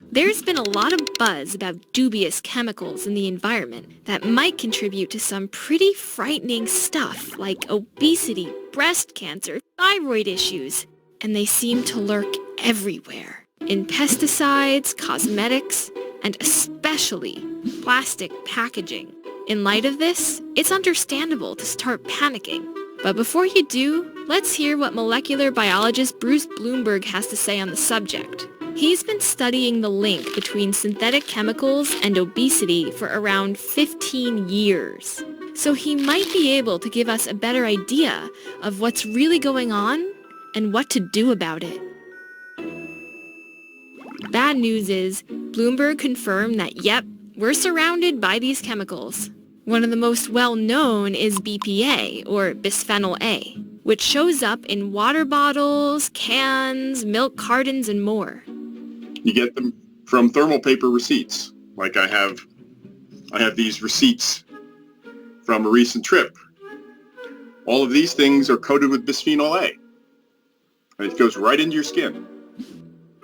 There's been a lot of buzz about dubious chemicals in the environment that might contribute to some pretty frightening stuff like obesity, breast cancer, thyroid issues, and they seem to lurk everywhere. In pesticides, cosmetics, and especially plastic packaging. In light of this, it's understandable to start panicking. But before you do, let's hear what molecular biologist Bruce Bloomberg has to say on the subject. He's been studying the link between synthetic chemicals and obesity for around 15 years. So he might be able to give us a better idea of what's really going on and what to do about it. Bad news is, Bloomberg confirmed that yep, we're surrounded by these chemicals. One of the most well-known is BPA, or bisphenol A, which shows up in water bottles, cans, milk cartons, and more. You get them from thermal paper receipts. Like I have these receipts from a recent trip. All of these things are coated with bisphenol A. And it goes right into your skin.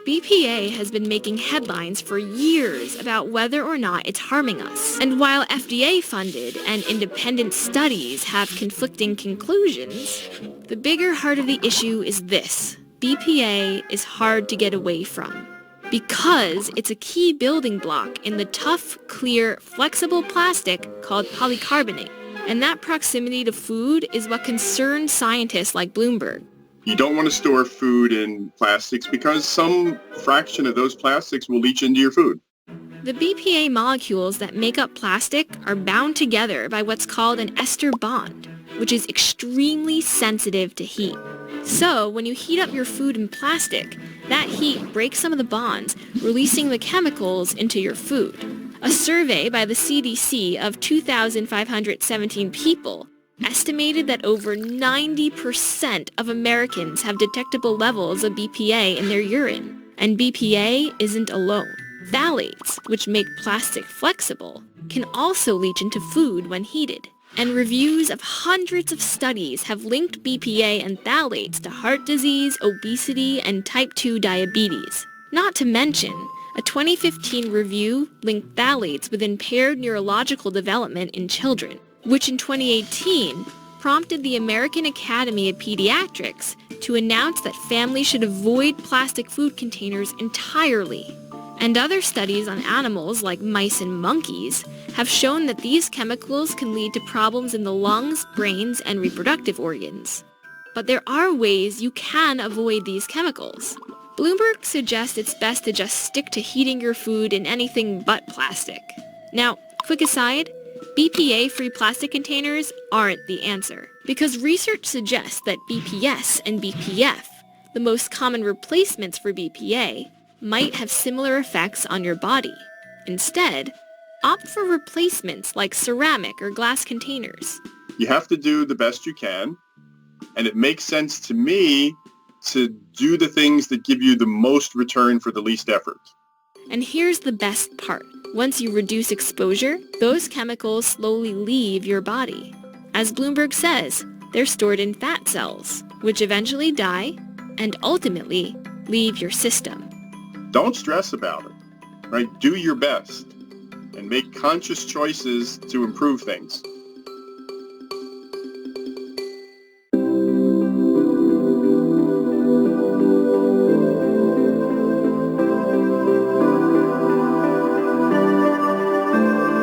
BPA has been making headlines for years about whether or not it's harming us. And while FDA-funded and independent studies have conflicting conclusions, the bigger heart of the issue is this. BPA is hard to get away from because it's a key building block in the tough, clear, flexible plastic called polycarbonate. And that proximity to food is what concerns scientists like Bloomberg. You don't want to store food in plastics because some fraction of those plastics will leach into your food. The BPA molecules that make up plastic are bound together by what's called an ester bond, which is extremely sensitive to heat. So when you heat up your food in plastic, that heat breaks some of the bonds, releasing the chemicals into your food. A survey by the CDC of 2,517 people estimated that over 90% of Americans have detectable levels of BPA in their urine. And BPA isn't alone. Phthalates, which make plastic flexible, can also leach into food when heated. And reviews of hundreds of studies have linked BPA and phthalates to heart disease, obesity, and type 2 diabetes. Not to mention, a 2015 review linked phthalates with impaired neurological development in children, which in 2018 prompted the American Academy of Pediatrics to announce that families should avoid plastic food containers entirely. And other studies on animals like mice and monkeys have shown that these chemicals can lead to problems in the lungs, brains, and reproductive organs. But there are ways you can avoid these chemicals. Bloomberg suggests it's best to just stick to heating your food in anything but plastic. Now, quick aside, BPA-free plastic containers aren't the answer, because research suggests that BPS and BPF, the most common replacements for BPA, might have similar effects on your body. Instead, opt for replacements like ceramic or glass containers. You have to do the best you can, and it makes sense to me to do the things that give you the most return for the least effort. And here's the best part. Once you reduce exposure, those chemicals slowly leave your body. As Bloomberg says, they're stored in fat cells, which eventually die and ultimately leave your system. Don't stress about it, right? Do your best and make conscious choices to improve things.